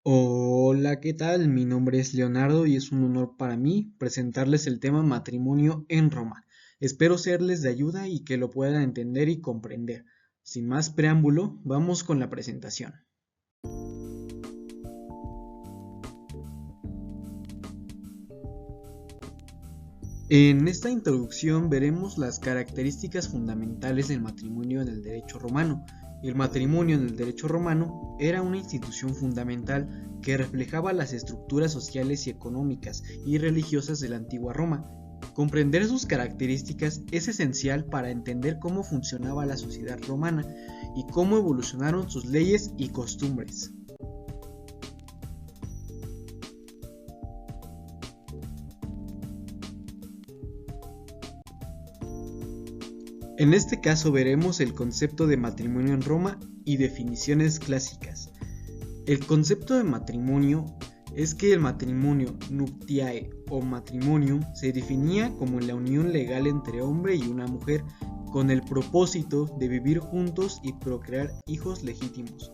Hola, ¿qué tal? Mi nombre es Leonardo y es un honor para mí presentarles el tema matrimonio en Roma. Espero serles de ayuda y que lo puedan entender y comprender. Sin más preámbulo, vamos con la presentación. En esta introducción veremos las características fundamentales del matrimonio en el derecho romano. El matrimonio en el derecho romano era una institución fundamental que reflejaba las estructuras sociales y económicas y religiosas de la antigua Roma. Comprender sus características es esencial para entender cómo funcionaba la sociedad romana y cómo evolucionaron sus leyes y costumbres. En este caso veremos el concepto de matrimonio en Roma y definiciones clásicas. El concepto de matrimonio es que el matrimonio nuptiae o matrimonium se definía como la unión legal entre hombre y una mujer con el propósito de vivir juntos y procrear hijos legítimos.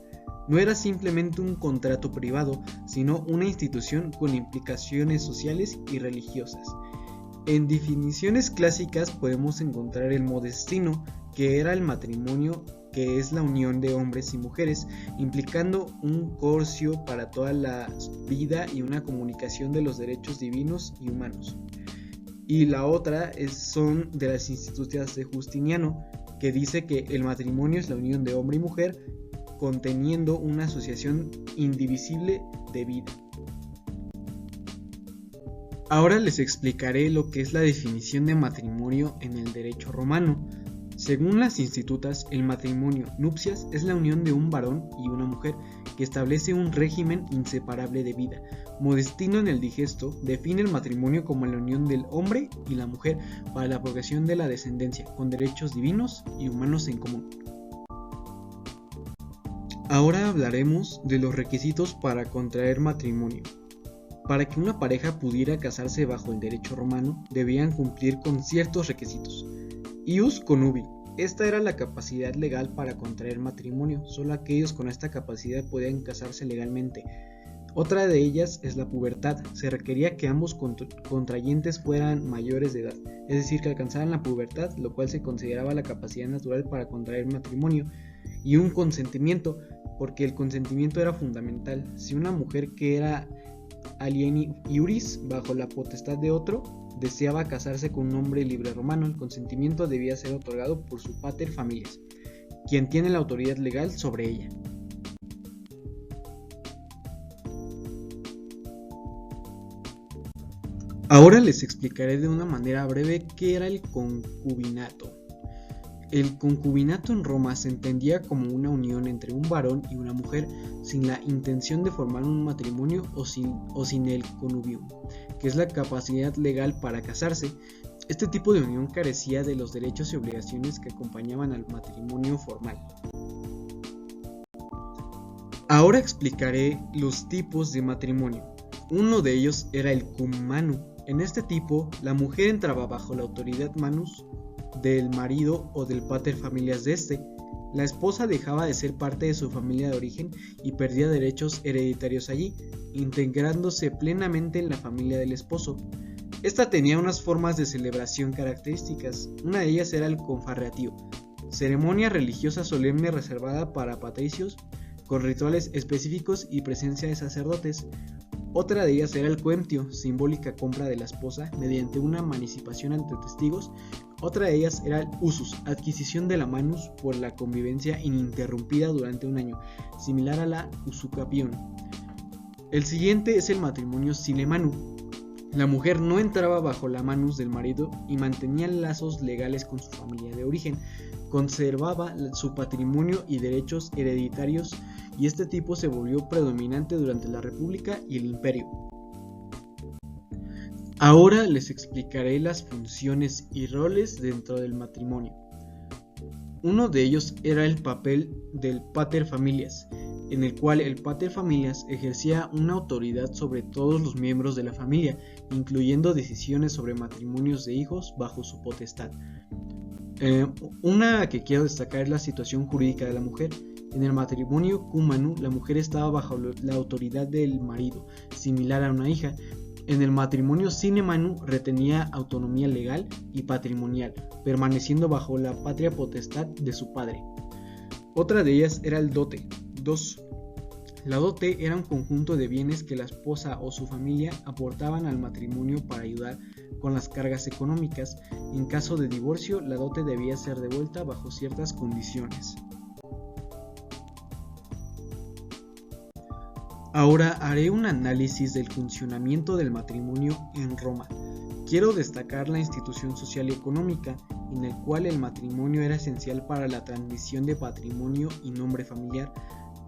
No era simplemente un contrato privado, sino una institución con implicaciones sociales y religiosas. En definiciones clásicas podemos encontrar el modestino, que era el matrimonio, que es la unión de hombres y mujeres, implicando un corcio para toda la vida y una comunicación de los derechos divinos y humanos. Y la otra son de las institutas de Justiniano, que dice que el matrimonio es la unión de hombre y mujer, conteniendo una asociación indivisible de vida. Ahora les explicaré lo que es la definición de matrimonio en el derecho romano. Según las institutas, el matrimonio nupcias es la unión de un varón y una mujer que establece un régimen inseparable de vida. Modestino en el Digesto define el matrimonio como la unión del hombre y la mujer para la procreación de la descendencia, con derechos divinos y humanos en común. Ahora hablaremos de los requisitos para contraer matrimonio. Para que una pareja pudiera casarse bajo el derecho romano, debían cumplir con ciertos requisitos. Ius connubii. Esta era la capacidad legal para contraer matrimonio. Solo aquellos con esta capacidad podían casarse legalmente. Otra de ellas es la pubertad. Se requería que ambos contrayentes fueran mayores de edad, es decir, que alcanzaran la pubertad, lo cual se consideraba la capacidad natural para contraer matrimonio. Y un consentimiento, porque el consentimiento era fundamental. Si una mujer que era alieni iuris, bajo la potestad de otro, deseaba casarse con un hombre libre romano, el consentimiento debía ser otorgado por su pater familias, quien tiene la autoridad legal sobre ella. Ahora les explicaré de una manera breve qué era el concubinato. El concubinato en Roma se entendía como una unión entre un varón y una mujer sin la intención de formar un matrimonio o sin el connubium, que es la capacidad legal para casarse. Este tipo de unión carecía de los derechos y obligaciones que acompañaban al matrimonio formal. Ahora explicaré los tipos de matrimonio. Uno de ellos era el cum manu. En este tipo, la mujer entraba bajo la autoridad manus del marido o del pater familias de este. La esposa dejaba de ser parte de su familia de origen y perdía derechos hereditarios allí, integrándose plenamente en la familia del esposo. Esta tenía unas formas de celebración características. Una de ellas era el confarreatio, ceremonia religiosa solemne reservada para patricios, con rituales específicos y presencia de sacerdotes. Otra de ellas era el coemptio, simbólica compra de la esposa mediante una mancipación ante testigos. Otra de ellas era el usus, adquisición de la manus por la convivencia ininterrumpida durante un año, similar a la usucapión. El siguiente es el matrimonio sine manu. La mujer no entraba bajo la manus del marido y mantenía lazos legales con su familia de origen, conservaba su patrimonio y derechos hereditarios, y este tipo se volvió predominante durante la República y el Imperio. Ahora les explicaré las funciones y roles dentro del matrimonio. Uno de ellos era el papel del pater familias, en el cual el pater familias ejercía una autoridad sobre todos los miembros de la familia, incluyendo decisiones sobre matrimonios de hijos bajo su potestad. Eh, una que quiero destacar es la situación jurídica de la mujer. En el matrimonio cumano, la mujer estaba bajo la autoridad del marido, similar a una hija. En el matrimonio sine manu retenía autonomía legal y patrimonial, permaneciendo bajo la patria potestad de su padre. Otra de ellas era el dote. 2. La dote era un conjunto de bienes que la esposa o su familia aportaban al matrimonio para ayudar con las cargas económicas. En caso de divorcio, la dote debía ser devuelta bajo ciertas condiciones. Ahora haré un análisis del funcionamiento del matrimonio en Roma. Quiero destacar la institución social y económica, en el cual el matrimonio era esencial para la transmisión de patrimonio y nombre familiar.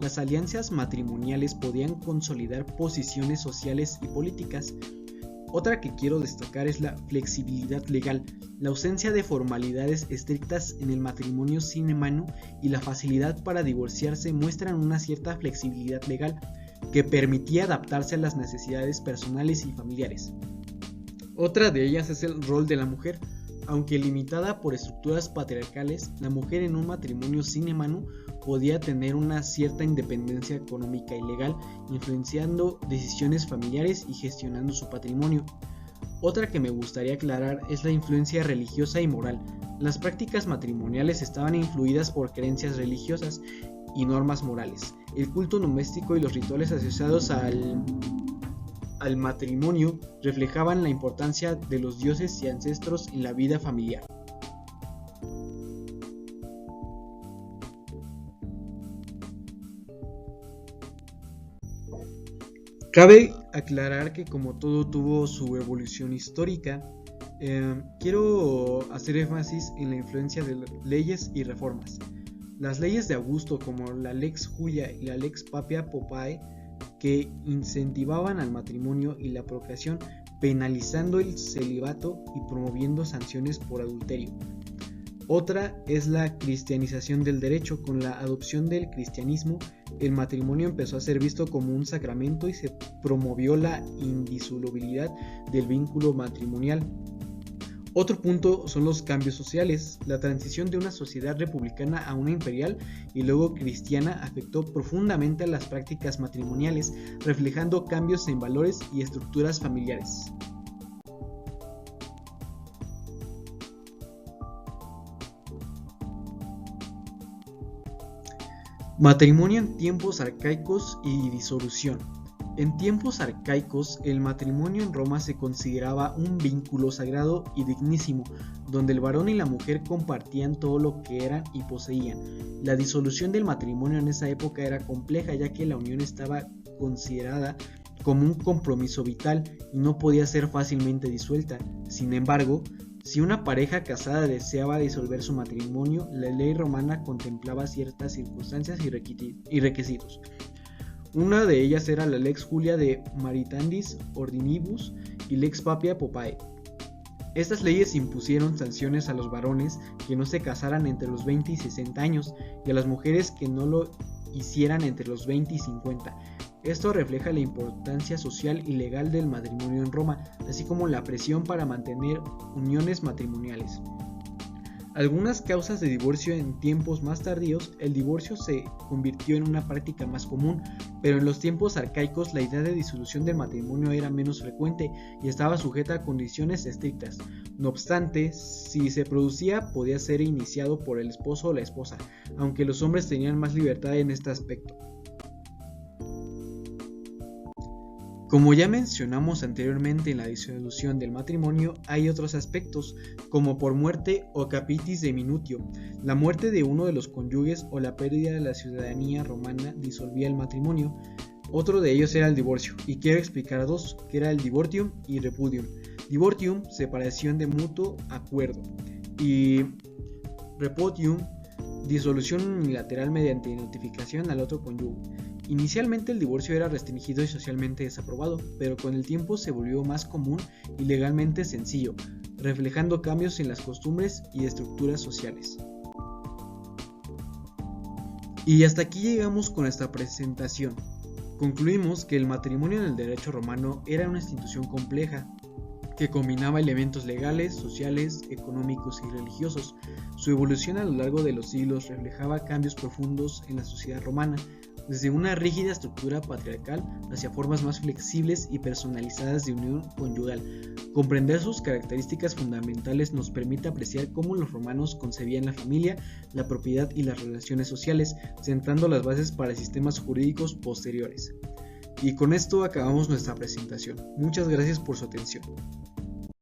Las alianzas matrimoniales podían consolidar posiciones sociales y políticas. Otra que quiero destacar es la flexibilidad legal, la ausencia de formalidades estrictas en el matrimonio sine manu y la facilidad para divorciarse muestran una cierta flexibilidad legal que permitía adaptarse a las necesidades personales y familiares. Otra de ellas es el rol de la mujer. Aunque limitada por estructuras patriarcales, la mujer en un matrimonio sine manu podía tener una cierta independencia económica y legal, influenciando decisiones familiares y gestionando su patrimonio. Otra que me gustaría aclarar es la influencia religiosa y moral. Las prácticas matrimoniales estaban influidas por creencias religiosas y normas morales. El culto doméstico y los rituales asociados al matrimonio reflejaban la importancia de los dioses y ancestros en la vida familiar. Cabe aclarar que como todo tuvo su evolución histórica, quiero hacer énfasis en la influencia de leyes y reformas. Las leyes de Augusto, como la Lex Julia y la Lex Papia Poppae, que incentivaban al matrimonio y la procreación, penalizando el celibato y promoviendo sanciones por adulterio. Otra es la cristianización del derecho. Con la adopción del cristianismo, el matrimonio empezó a ser visto como un sacramento y se promovió la indisolubilidad del vínculo matrimonial. Otro punto son los cambios sociales. La transición de una sociedad republicana a una imperial y luego cristiana afectó profundamente a las prácticas matrimoniales, reflejando cambios en valores y estructuras familiares. Matrimonio en tiempos arcaicos y disolución. En tiempos arcaicos, el matrimonio en Roma se consideraba un vínculo sagrado y dignísimo, donde el varón y la mujer compartían todo lo que eran y poseían. La disolución del matrimonio en esa época era compleja, ya que la unión estaba considerada como un compromiso vital y no podía ser fácilmente disuelta. Sin embargo, si una pareja casada deseaba disolver su matrimonio, la ley romana contemplaba ciertas circunstancias y requisitos. Una de ellas era la Lex Julia de Maritandis Ordinibus y Lex Papia Poppae. Estas leyes impusieron sanciones a los varones que no se casaran entre los 20 y 60 años y a las mujeres que no lo hicieran entre los 20 y 50. Esto refleja la importancia social y legal del matrimonio en Roma, así como la presión para mantener uniones matrimoniales. Algunas causas de divorcio en tiempos más tardíos, el divorcio se convirtió en una práctica más común, pero en los tiempos arcaicos la idea de disolución del matrimonio era menos frecuente y estaba sujeta a condiciones estrictas. No obstante, si se producía, podía ser iniciado por el esposo o la esposa, aunque los hombres tenían más libertad en este aspecto. Como ya mencionamos anteriormente en la disolución del matrimonio, hay otros aspectos, como por muerte o capitis de minutio. La muerte de uno de los cónyuges o la pérdida de la ciudadanía romana disolvía el matrimonio. Otro de ellos era el divorcio, y quiero explicar dos, que era el divortium y repudium. Divortium, separación de mutuo acuerdo, y repudium, disolución unilateral mediante notificación al otro cónyuge. Inicialmente el divorcio era restringido y socialmente desaprobado, pero con el tiempo se volvió más común y legalmente sencillo, reflejando cambios en las costumbres y estructuras sociales. Y hasta aquí llegamos con esta presentación. Concluimos que el matrimonio en el derecho romano era una institución compleja, que combinaba elementos legales, sociales, económicos y religiosos. Su evolución a lo largo de los siglos reflejaba cambios profundos en la sociedad romana, desde una rígida estructura patriarcal hacia formas más flexibles y personalizadas de unión conyugal. Comprender sus características fundamentales nos permite apreciar cómo los romanos concebían la familia, la propiedad y las relaciones sociales, sentando las bases para sistemas jurídicos posteriores. Y con esto acabamos nuestra presentación. Muchas gracias por su atención.